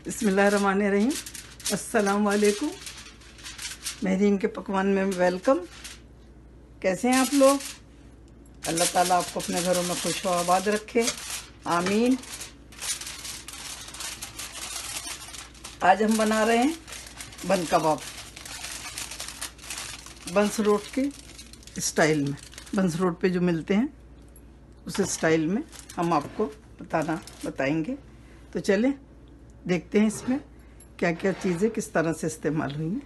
बिस्मिल्लाहिर्रहमानिर्रहीम। अस्सलाम वालेकुम। मेहरीन के पकवान में वेलकम। कैसे हैं आप लोग? अल्लाह ताला आपको अपने घरों में खुश व आबाद रखे, आमीन। आज हम बना रहे हैं बन कबाब, बंस रोड के स्टाइल में। बंस रोड पे जो मिलते हैं उस स्टाइल में हम आपको बताएंगे। तो चलें देखते हैं इसमें क्या क्या चीज़ें किस तरह से इस्तेमाल हुई हैं।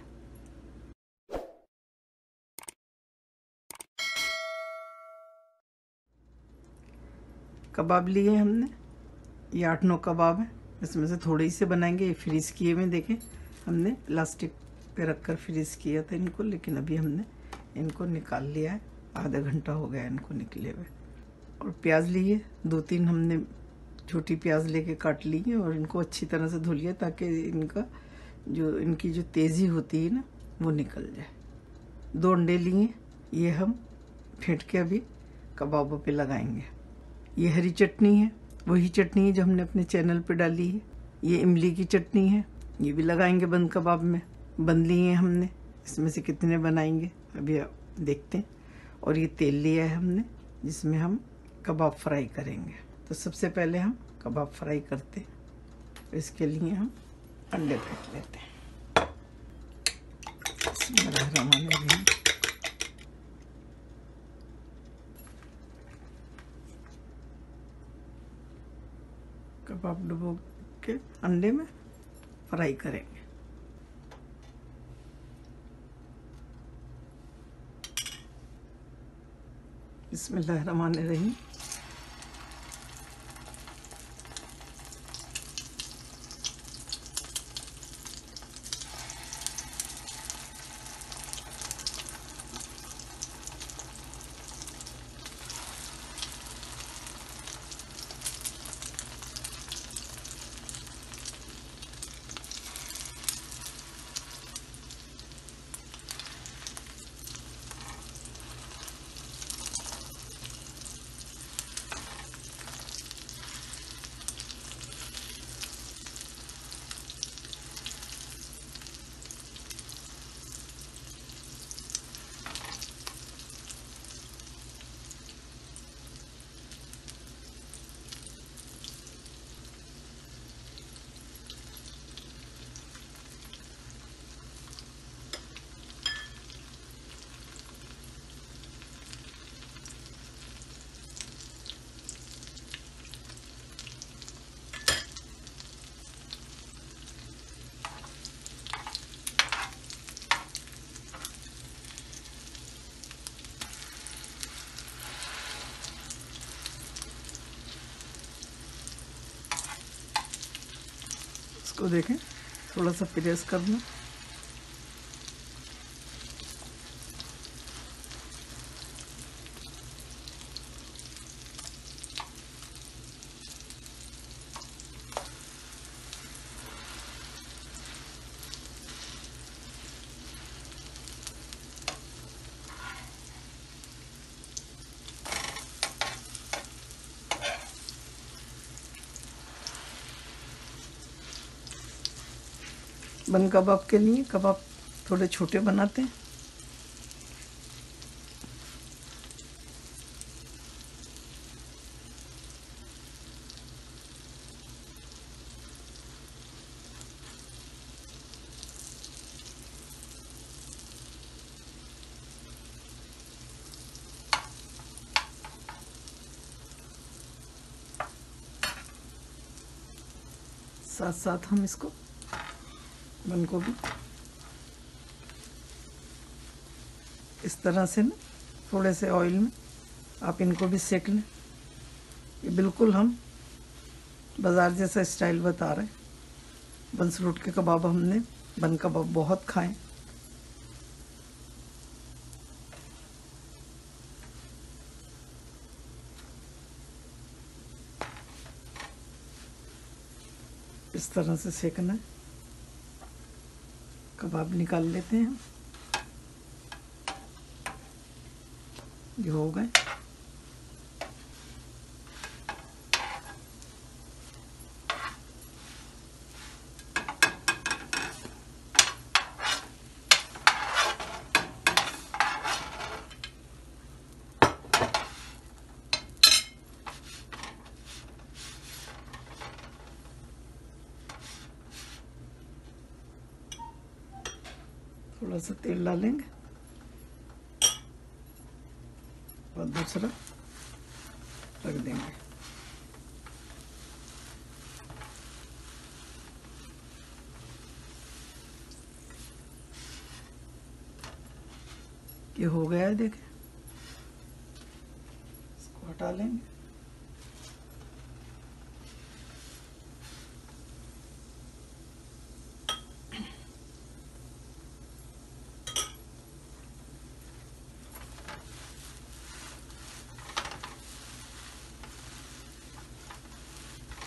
कबाब लिए हमने, ये 8-9 कबाब हैं। इसमें से थोड़े ही से बनाएंगे। ये फ्रीज़ किए हुए, देखें हमने प्लास्टिक पे रखकर फ्रीज़ किया था इनको, लेकिन अभी हमने इनको निकाल लिया है। आधा घंटा हो गया इनको निकले हुए। और प्याज लिए 2-3 हमने छोटी प्याज लेके काट ली है और इनको अच्छी तरह से धुल लिया ताकि इनकी जो तेज़ी होती है ना वो निकल जाए। 2 अंडे लिए, ये हम फेंट के अभी कबाबों पे लगाएंगे। ये हरी चटनी है, वही चटनी है जो हमने अपने चैनल पे डाली है। ये इमली की चटनी है, ये भी लगाएंगे बंद कबाब में। बन लिए हैं हमने, इसमें से कितने बनाएंगे अभी आप देखते हैं। और ये तेल लिया है हमने जिसमें हम कबाब फ्राई करेंगे। तो सबसे पहले हम कबाब फ्राई करते हैं। तो इसके लिए हम अंडे फेंट लेते हैं। बिस्मिल्लाहिर्रहमानिर्रहीम। कबाब डुबो के अंडे में फ्राई करेंगे। बिस्मिल्लाहिर्रहमानिर्रहीम। इसको देखें, थोड़ा सा प्रेस करना। बन कबाब के लिए कबाब थोड़े छोटे बनाते हैं। साथ साथ हम इसको बन को भी इस तरह से ना थोड़े से ऑयल में आप इनको भी सेक लें। ये बिल्कुल हम बाज़ार जैसा स्टाइल बता रहे हैं। बंस रोड के कबाब हमने बन कबाब बहुत खाए। इस तरह से सेकना है। कबाब निकाल लेते हैं हम। ये हो गए। थोड़ा सा तेल डालेंगे और दूसरा रख देंगे। ये हो गया है, देखें। इसको हटा लेंगे।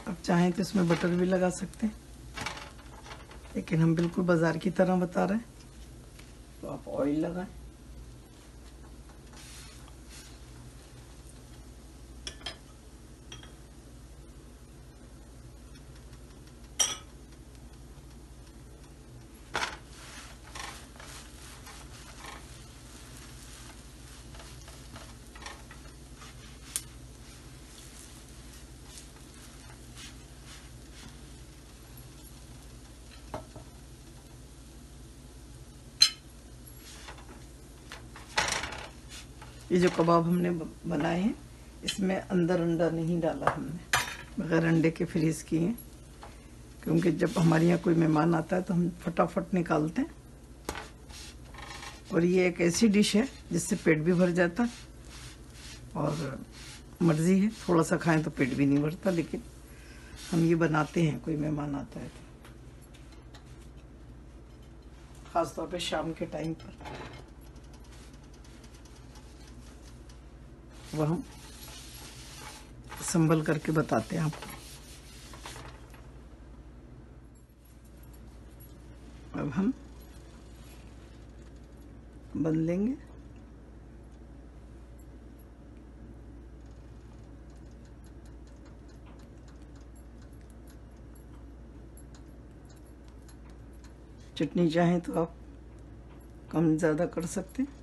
अब चाहें तो इसमें बटर भी लगा सकते हैं, लेकिन हम बिल्कुल बाजार की तरह बता रहे हैं, तो आप ऑयल लगाएं। ये जो कबाब हमने बनाए हैं, इसमें अंदर अंडा नहीं डाला हमने, बगैर अंडे के फ्रीज किए हैं, क्योंकि जब हमारे यहाँ कोई मेहमान आता है तो हम फटाफट निकालते हैं। और ये एक ऐसी डिश है जिससे पेट भी भर जाता है, और मर्जी है थोड़ा सा खाएं तो पेट भी नहीं भरता, लेकिन हम ये बनाते हैं कोई मेहमान आता है तो, ख़ास तौर पे शाम के टाइम पर। वह हम संभल करके बताते हैं आपको। अब हम बन लेंगे। चटनी चाहें तो आप कम ज़्यादा कर सकते हैं।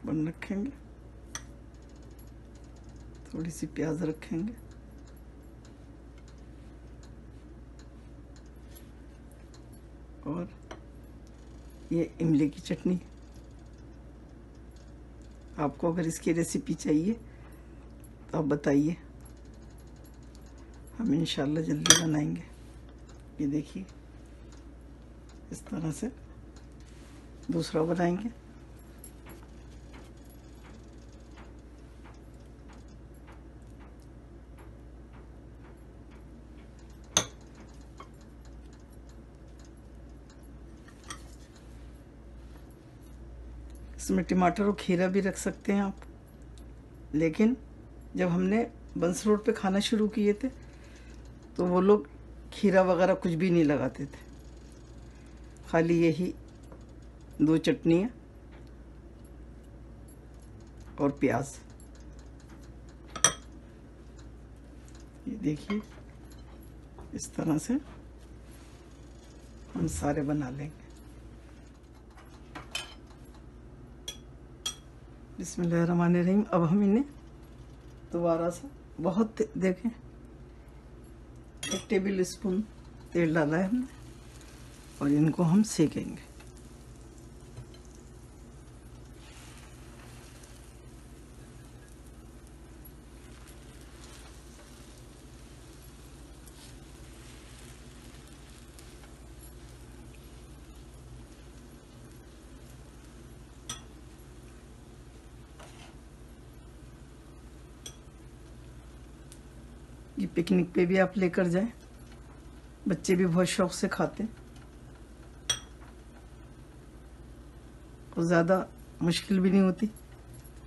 बन रखेंगे, थोड़ी सी प्याज रखेंगे, और ये इमली की चटनी। आपको अगर इसकी रेसिपी चाहिए तो आप बताइए, हम इंशाल्लाह जल्दी बनाएंगे। ये देखिए, इस तरह से दूसरा बनाएंगे। इसमें टमाटर और खीरा भी रख सकते हैं आप, लेकिन जब हमने बंस रोड पे खाना शुरू किए थे तो वो लोग खीरा वगैरह कुछ भी नहीं लगाते थे, खाली यही 2 चटनियाँ और प्याज। ये देखिए, इस तरह से हम सारे बना लेंगे। बिस्मिल्लाहिर्रहमानिर्रहीम। अब हम इन्हें दोबारा से बहुत देखें, 1 टेबल स्पून तेल डाला है हमने, और इनको हम सेकेंगे। ये पिकनिक पे भी आप लेकर जाएं, बच्चे भी बहुत शौक से खाते हैं, और ज़्यादा मुश्किल भी नहीं होती।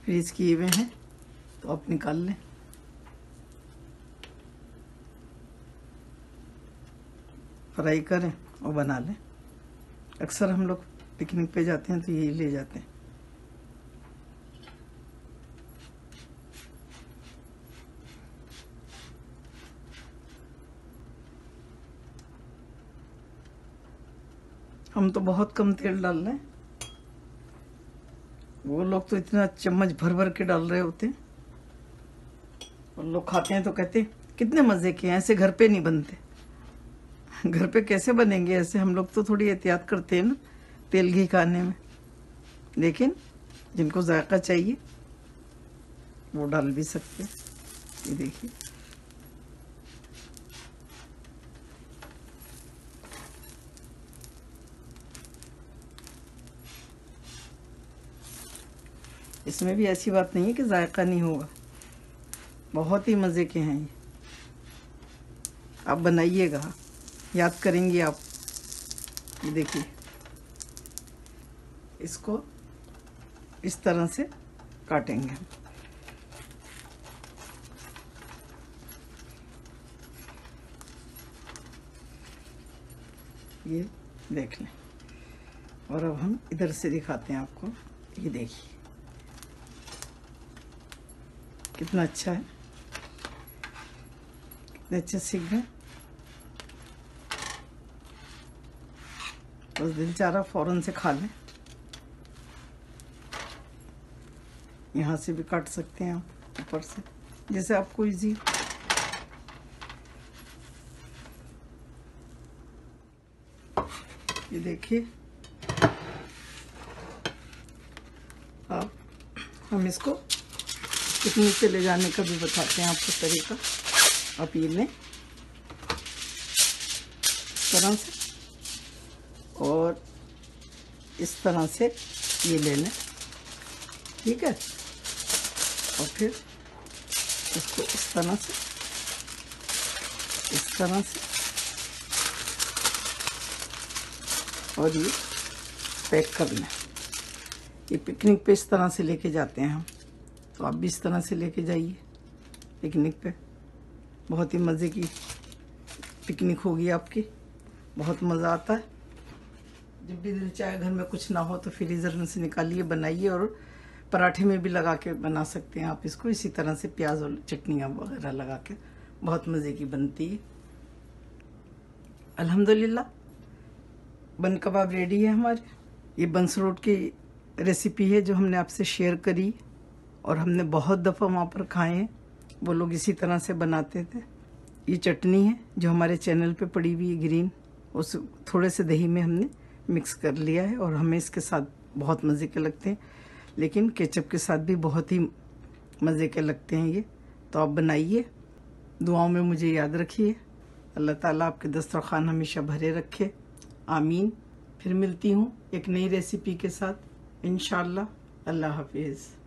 फ्रीज किए हुए हैं तो आप निकाल लें। फ्राई करें और बना लें। अक्सर हम लोग पिकनिक पे जाते हैं तो यही ले जाते हैं। हम तो बहुत कम तेल डाल रहे हैं, वो लोग तो इतना चम्मच भर भर के डाल रहे होते हैं, और लोग खाते हैं तो कहते हैं कितने मज़े के हैं, ऐसे घर पे नहीं बनते। घर पे कैसे बनेंगे ऐसे? हम लोग तो थोड़ी एहतियात करते हैं ना तेल घी खाने में, लेकिन जिनको जायका चाहिए वो डाल भी सकते हैं। ये देखिए, इसमें भी ऐसी बात नहीं है कि जायका नहीं होगा, बहुत ही मज़े के हैं ये। आप बनाइएगा, याद करेंगे आप। ये देखिए, इसको इस तरह से काटेंगे हम। ये देख लें। और अब हम इधर से दिखाते हैं आपको। ये देखिए कितना अच्छा है, कितने अच्छे सीख गए। बस दिल चाह रहा फौरन से खा लें। यहाँ से भी काट सकते हैं आप, ऊपर से, जैसे आपको इजी। ये देखिए, अब हम इसको पिकनिक पे ले जाने का भी बताते हैं आपको तरीका। आप ये लें इस तरह से, और इस तरह से ये ले लें, ठीक है। और फिर इसको इस तरह से, इस तरह से, और ये पैक कर लें। ये पिकनिक पे इस तरह से लेके जाते हैं हम, तो आप भी इस तरह से लेके जाइए पिकनिक पे। बहुत ही मज़े की पिकनिक होगी आपकी, बहुत मज़ा आता है। जब भी दिल चाहे घर में कुछ ना हो तो फ्रीज़र में से निकालिए, बनाइए, और पराठे में भी लगा के बना सकते हैं आप इसको। इसी तरह से प्याज और चटनियाँ वगैरह लगा के बहुत मज़े की बनती है। अल्हम्दुलिल्लाह बन कबाब रेडी है हमारे। ये बंस रोड की रेसिपी है जो हमने आपसे शेयर करी, और हमने बहुत दफ़ा वहाँ पर खाए हैं। वो लोग इसी तरह से बनाते थे। ये चटनी है जो हमारे चैनल पे पड़ी हुई है ग्रीन, उस थोड़े से दही में हमने मिक्स कर लिया है, और हमें इसके साथ बहुत मज़े के लगते हैं, लेकिन केचप के साथ भी बहुत ही मज़े के लगते हैं ये। तो आप बनाइए, दुआओं में मुझे याद रखिए। अल्लाह ताला आपके दस्तरखान हमेशा भरे रखे, आमीन। फिर मिलती हूँ एक नई रेसिपी के साथ इंशाअल्लाह। अल्लाह हाफिज़।